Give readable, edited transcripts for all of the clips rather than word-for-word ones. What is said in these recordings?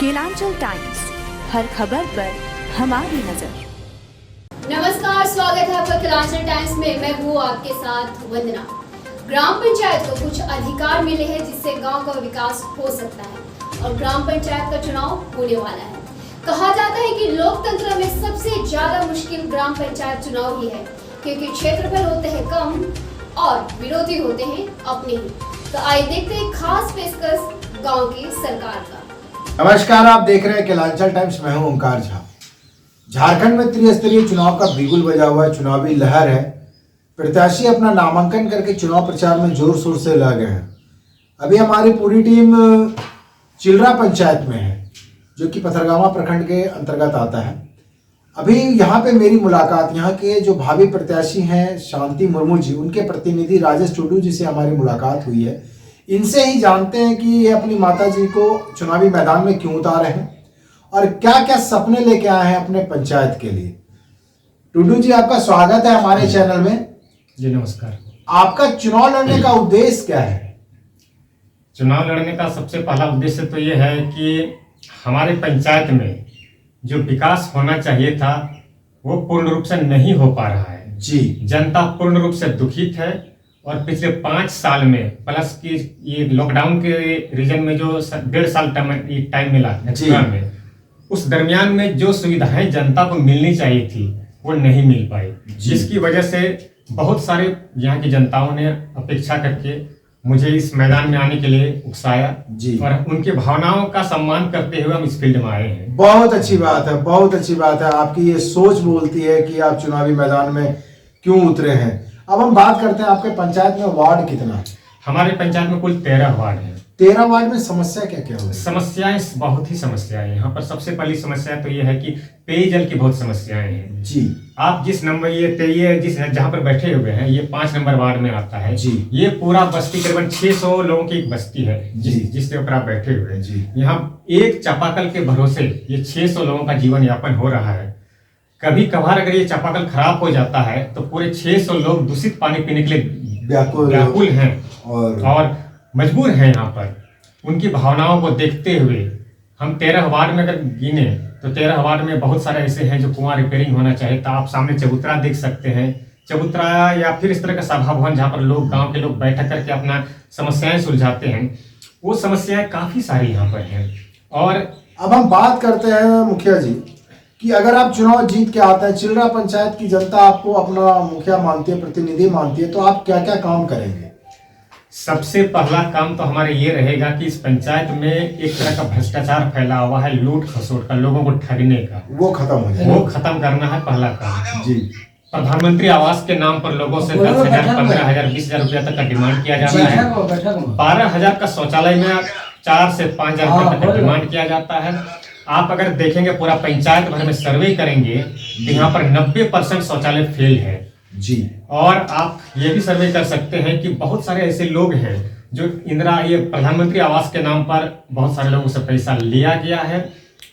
Kelanchal times, हर खबर पर हमारी नजर। नमस्कार, स्वागत है आपका केलांचल टाइम्स में। मैं हूँ आपके साथ वंदना। ग्राम पंचायत को कुछ अधिकार मिले हैं जिससे गांव का विकास हो सकता है और ग्राम पंचायत का चुनाव होने वाला है। कहा जाता है कि लोकतंत्र में सबसे ज्यादा मुश्किल ग्राम पंचायत चुनाव ही है, क्योंकि क्षेत्रफल होते हैं कम और विरोधी होते हैं अपने ही। तो आइए देखते हैं खास पेशकश गांव की सरकार का। नमस्कार, आप देख रहे हैं केलांचल टाइम्स। मैं हूं ओंकार झा। झारखंड में त्रिस्तरीय चुनाव का बिगुल बजा हुआ चुनावी लहर है। प्रत्याशी अपना नामांकन करके चुनाव प्रचार में जोर शोर से लगे हैं। अभी हमारी पूरी टीम चिलरा पंचायत में है, जो कि पथरगामा प्रखंड के अंतर्गत आता है। अभी यहाँ पे मेरी मुलाकात यहाँ के जो भावी प्रत्याशी हैं शांति मुर्मू जी, उनके प्रतिनिधि राजेश टुडू जी से हमारी मुलाकात हुई है। इनसे ही जानते हैं कि ये अपनी माता जी को चुनावी मैदान में क्यों उतारे हैं और क्या क्या सपने लेके आए हैं अपने पंचायत के लिए। टुडू जी, आपका स्वागत है हमारे चैनल में। जी नमस्कार। आपका चुनाव लड़ने का उद्देश्य क्या है? चुनाव लड़ने का सबसे पहला उद्देश्य तो ये है कि हमारे पंचायत में जो विकास होना चाहिए था वो पूर्ण रूप से नहीं हो पा रहा है। जी, जनता पूर्ण रूप से दुखित है और पिछले 5 साल में प्लस की ये लॉकडाउन के रीजन में जो 1.5 साल टाइम मिला में, उस दरमियान में जो सुविधाएं जनता को मिलनी चाहिए थी वो नहीं मिल पाई, जिसकी वजह से बहुत सारे यहाँ की जनताओं ने अपेक्षा करके मुझे इस मैदान में आने के लिए उकसाया जी। और उनकी भावनाओं का सम्मान करते हुए हम इस फील्ड में आए हैं। बहुत अच्छी बात है, बहुत अच्छी बात है। आपकी ये सोच बोलती है कि आप चुनावी मैदान में क्यों उतरे हैं। अब हम बात करते हैं, आपके पंचायत में वार्ड कितना है? हमारे पंचायत में कुल 13 वार्ड है। 13 वार्ड में समस्या क्या क्या होगी? समस्याएं बहुत ही समस्याएं हैं यहाँ पर। सबसे पहली समस्या तो ये है कि पेयजल की बहुत समस्याएं हैं जी। आप जिस नंबर जिस जहाँ पर बैठे हुए हैं, ये 5 नंबर वार्ड में आता है जी। ये पूरा बस्ती करीबन 600 लोगों की एक बस्ती है जिसके ऊपर आप बैठे हुए हैं जी। यहाँ एक चापाकल के भरोसे ये 600 लोगों का जीवन यापन हो रहा है। कभी कभार अगर ये चापाकल खराब हो जाता है तो पूरे 600 लोग दूषित पानी पीने के लिए व्याकुल हैं और मजबूर हैं। यहाँ पर उनकी भावनाओं को देखते हुए हम 13 वार्ड में अगर गिने तो 13 वार्ड में बहुत सारे ऐसे हैं जो कुआं रिपेयरिंग होना चाहिए था। आप सामने चबूतरा देख सकते हैं, चबूतरा या फिर इस तरह का सभा भवन जहाँ पर लोग गांव के लोग बैठक करके अपना समस्याएं सुलझाते हैं, वो समस्याएं काफी सारी यहाँ पर हैं। और अब हम बात करते हैं मुखिया जी कि अगर आप चुनाव जीत के आते हैं, चिलरा पंचायत की जनता आपको अपना मुखिया मानती है, प्रतिनिधि मानती है, तो आप क्या क्या काम करेंगे? सबसे पहला काम तो हमारे ये रहेगा कि इस पंचायत में एक तरह का भ्रष्टाचार फैला हुआ है, लूट खसोट का, लोगों को ठगने का, वो खत्म हो जाए, वो खत्म करना है पहला काम जी। प्रधानमंत्री आवास के नाम पर लोगों से 10,000, 15,000, 20,000 रुपया तक का डिमांड किया जाता है। 12,000 का शौचालय में 4 से 5,000 रुपये तक का डिमांड किया जाता है। आप अगर देखेंगे पूरा पंचायत भर में सर्वे करेंगे तो यहाँ पर 90% शौचालय फेल है जी। और आप ये भी सर्वे कर सकते हैं कि बहुत सारे ऐसे लोग हैं जो ये प्रधानमंत्री आवास के नाम पर बहुत सारे लोगों से पैसा लिया गया है।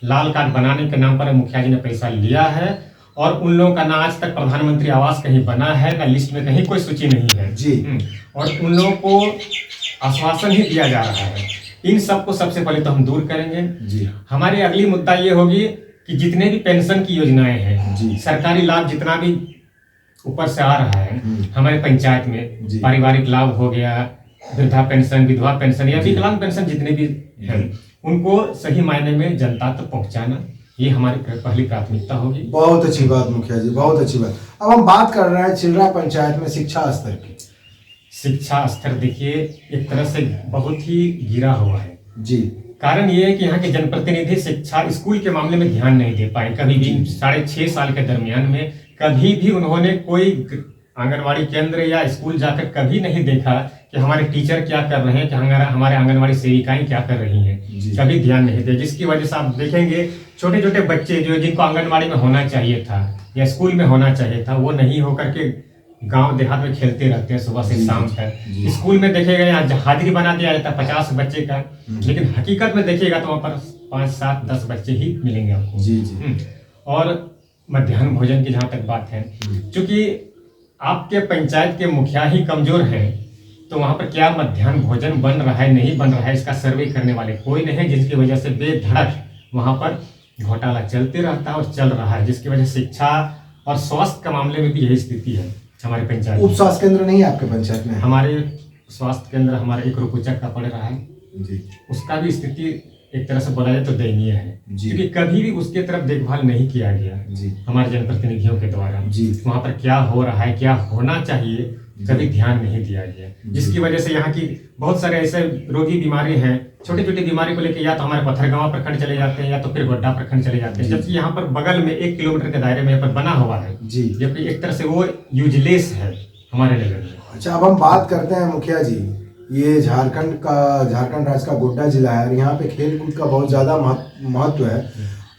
लाल कार्ड बनाने के नाम पर मुखिया जी ने पैसा लिया है और उन लोगों का ना आज तक प्रधानमंत्री आवास कहीं बना है, ना लिस्ट में कहीं कोई सूची नहीं है जी। और उन लोगों को आश्वासन ही दिया जा रहा है। इन सबको सबसे पहले तो हम दूर करेंगे जी। हमारी अगली मुद्दा ये होगी कि जितने भी पेंशन की योजनाएं हैं जी, सरकारी लाभ जितना भी ऊपर से आ रहा है हमारे पंचायत में, पारिवारिक लाभ हो गया, वृद्धा पेंशन, विधवा पेंशन या विकलांग पेंशन जितने भी हैं, उनको सही मायने में जनता तक पहुंचाना, ये हमारी पहली प्राथमिकता होगी। बहुत अच्छी बात मुखिया जी, बहुत अच्छी बात। अब हम बात कर रहे हैं चिलरा पंचायत में शिक्षा स्तर की। शिक्षा स्तर देखिए एक तरह से बहुत ही गिरा हुआ है जी। कारण ये है कि यहाँ के जनप्रतिनिधि शिक्षा स्कूल के मामले में ध्यान नहीं दे पाए। कभी भी 6.5 साल के दरमियान में कभी भी उन्होंने कोई आंगनवाड़ी केंद्र या स्कूल जाकर कभी नहीं देखा कि हमारे टीचर क्या कर रहे हैं, कि हमारे आंगनवाड़ी सेविकाएं क्या कर रही हैं, कभी ध्यान नहीं दे। जिसकी वजह से आप देखेंगे छोटे छोटे बच्चे जो जिनको आंगनवाड़ी में होना चाहिए था या स्कूल में होना चाहिए था, वो नहीं होकर के गांव देहात में खेलते रहते हैं सुबह से शाम तक। स्कूल में देखिएगा यहाँ हाजिरी बना दिया जाता है 50 बच्चे का, लेकिन हकीकत में देखिएगा तो वहाँ पर 5, 7, 10 बच्चे ही मिलेंगे आपको जी। और मध्याह्न भोजन की जहाँ तक बात है, क्योंकि आपके पंचायत के मुखिया ही कमजोर हैं तो वहाँ पर क्या मध्याह्न भोजन बन रहा है नहीं बन रहा है इसका सर्वे करने वाले कोई नहीं है, जिसकी वजह से बेधड़क वहाँ पर घोटाला चलते रहता है और चल रहा है, जिसकी वजह से शिक्षा और स्वास्थ्य के मामले में भी यही स्थिति है हमारे पंचायत। उप स्वास्थ्य केंद्र नहीं है आपके पंचायत में? हमारे स्वास्थ्य केंद्र हमारे एक रुकुचक का पड़ रहा है जी। उसका भी स्थिति एक तरह से बोला जाए तो दयनीय है, क्योंकि कभी भी उसके तरफ देखभाल नहीं किया गया जी हमारे जनप्रतिनिधियों के द्वारा जी। वहाँ पर क्या हो रहा है, क्या होना चाहिए, कभी ध्यान नहीं दिया गया, जिसकी वजह से यहाँ की बहुत सारे ऐसे रोगी बीमारी हैं, छोटी छोटी बीमारी को लेकर या तो हमारे पत्थरगांव प्रखंड चले जाते हैं या तो फिर गोड्डा प्रखंड चले जाते हैं, जबकि यहाँ पर बगल में 1 किलोमीटर के दायरे में यहाँ पर बना हुआ है जी। जबकि एक तरह से वो यूजलेस है हमारे नगर में। अच्छा, अब हम बात करते हैं मुखिया जी, ये झारखंड राज्य का गोड्डा जिला है और यहाँ पे खेल कूद का बहुत ज़्यादा महत्व है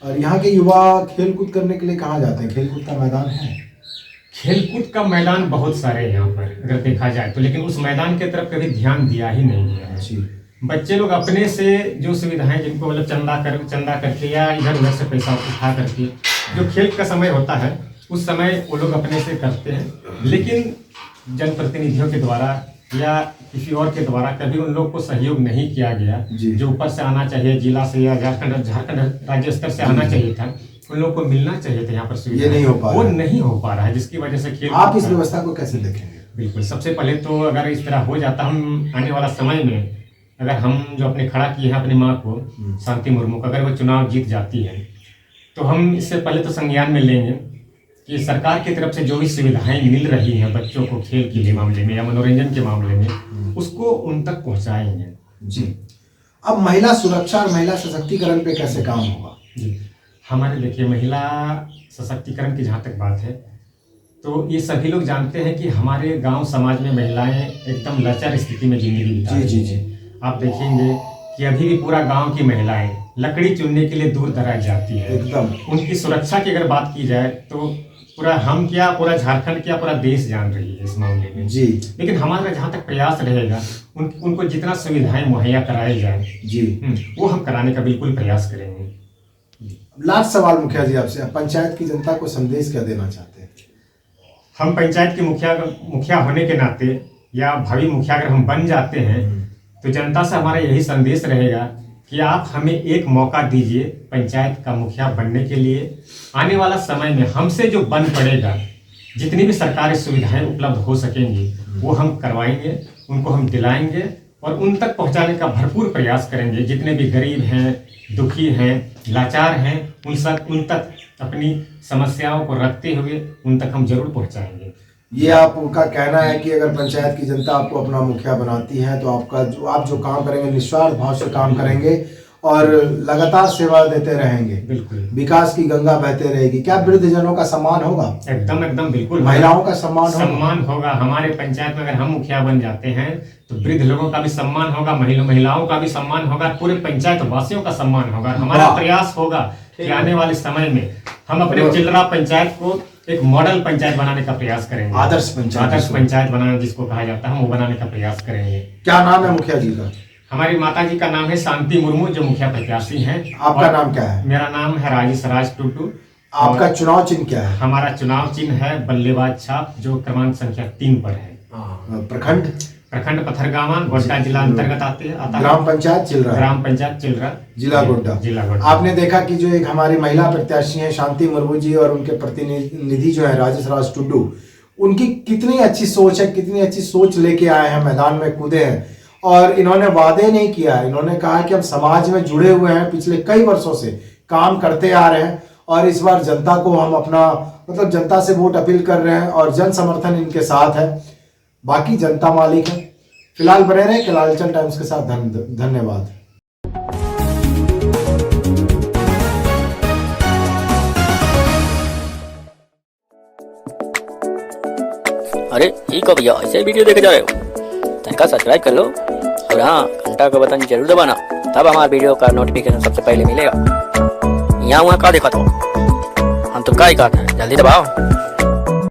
और यहाँ के युवा खेल कूद करने के लिए कहाँ जाते हैं? खेल कूद का मैदान है? खेलकूद का मैदान बहुत सारे हैं यहाँ पर अगर देखा जाए तो, लेकिन उस मैदान की तरफ कभी ध्यान दिया ही नहीं गया है। बच्चे लोग अपने से जो सुविधाएं जिनको मतलब चंदा करके या इधर उधर से पैसा उठा करके जो खेल का समय होता है उस समय वो लोग अपने से करते हैं, लेकिन जनप्रतिनिधियों के द्वारा या किसी और के द्वारा कभी उन लोग को सहयोग नहीं किया गया जो ऊपर से आना चाहिए, जिला से या झारखंड राज्य स्तर से आना चाहिए था, उन लोगों को मिलना चाहिए था यहाँ पर सुविधा। ये नहीं हो पा रहा, वो नहीं हो पा रहा है, जिसकी वजह से खेल। आप इस व्यवस्था को कैसे देखेंगे? बिल्कुल, सबसे पहले तो अगर इस तरह हो जाता, हम आने वाला समय में अगर हम जो अपने खड़ा किए हैं अपनी माँ को शांति मुर्मू को, अगर वो चुनाव जीत जाती है तो हम इससे पहले तो संज्ञान में लेंगे कि सरकार की तरफ से जो भी सुविधाएं मिल रही हैं बच्चों को खेल के मामले में या मनोरंजन के मामले में उसको उन तक पहुंचाएंगे जी। अब महिला सुरक्षा और महिला सशक्तिकरण पे कैसे काम होगा? जी, हमारे देखिए महिला सशक्तिकरण की जहाँ तक बात है तो ये सभी लोग जानते हैं कि हमारे गांव समाज में महिलाएं एकदम लाचार स्थिति में जिंदगी बिता रही हैं। जी। आप देखेंगे कि अभी भी पूरा गांव की महिलाएं लकड़ी चुनने के लिए दूर दराज जाती है एकदम। उनकी सुरक्षा की अगर बात की जाए तो पूरा हम क्या, पूरा झारखंड क्या, पूरा देश जान रही है इस मामले में जी। लेकिन हमारा जहाँ तक प्रयास रहेगा उनको जितना सुविधाएं मुहैया कराई जाए जी वो हम कराने का बिल्कुल प्रयास करेंगे। लास्ट सवाल मुखिया जी आपसे, पंचायत की जनता को संदेश क्या देना चाहते हैं? हम पंचायत के मुखिया होने के नाते या भावी मुखिया अगर हम बन जाते हैं तो जनता से हमारा यही संदेश रहेगा कि आप हमें एक मौका दीजिए पंचायत का मुखिया बनने के लिए। आने वाला समय में हमसे जो बन पड़ेगा, जितनी भी सरकारी सुविधाएं उपलब्ध हो सकेंगी वो हम करवाएंगे, उनको हम दिलाएंगे और उन तक पहुंचाने का भरपूर प्रयास करेंगे। जितने भी गरीब हैं, दुखी हैं, लाचार हैं, उन तक अपनी समस्याओं को रखते हुए उन तक हम जरूर पहुंचाएंगे। ये आपका कहना है कि अगर पंचायत की जनता आपको अपना मुखिया बनाती है तो आप जो काम करेंगे निस्वार्थ भाव से काम करेंगे और लगातार सेवा देते रहेंगे। बिल्कुल, विकास की गंगा बहते रहेगी। क्या वृद्धजनों का सम्मान होगा? एकदम बिल्कुल। महिलाओं का सम्मान होगा। हमारे पंचायत में अगर हम मुखिया बन जाते हैं तो वृद्ध लोगों का भी सम्मान होगा, महिलाओं का भी सम्मान होगा, पूरे पंचायत वासियों का सम्मान होगा। हमारा प्रयास होगा कि आने वाले समय में हम अपने चिल्ड्रा पंचायत को एक मॉडल पंचायत बनाने का प्रयास करेंगे। आदर्श पंचायत बनाना जिसको कहा जाता है, हम वो बनाने का प्रयास करेंगे। क्या नाम है मुखिया जी का? हमारी माता जी का नाम है शांति मुर्मू, जो मुखिया प्रत्याशी हैं। आपका नाम क्या है? मेरा नाम है राजेश राज टूटू। आपका चुनाव चिन्ह क्या है? हमारा चुनाव चिन्ह है बल्लेबाज छाप, जो क्रमांक संख्या 3 पर है। प्रखंड पथरगामा, गोड्डा जिला अंतर्गत आता है। ग्राम पंचायत चिल्रा, जिला गोड्डा। आपने देखा कि जो एक हमारी महिला प्रत्याशी हैं शांति मुर्मू जी और उनके प्रतिनिधि जो है राजेश राज टुड्डू, उनकी कितनी अच्छी सोच है, कितनी अच्छी सोच लेके आए हैं, मैदान में कूदे हैं और इन्होंने वादे नहीं किया है। इन्होंने कहा कि हम समाज में जुड़े हुए हैं, पिछले कई वर्षों से काम करते आ रहे हैं और इस बार जनता को हम अपना जनता से वोट अपील कर रहे हैं और जन समर्थन इनके साथ है। बाकी जनता मालिक है। फिलहाल बने रहे कलांचल टाइम्स के साथ। धन्यवाद। अरे ठीक हो भैया, ऐसे वीडियो देखे जा रहे हो? चैनल सब्सक्राइब कर लो और हाँ, घंटा का बटन जरूर दबाना, तब हमारे वीडियो का नोटिफिकेशन सबसे पहले मिलेगा। यहाँ वहाँ का देखा तो हम तो क्या ही कहते हैं, जल्दी दबाओ।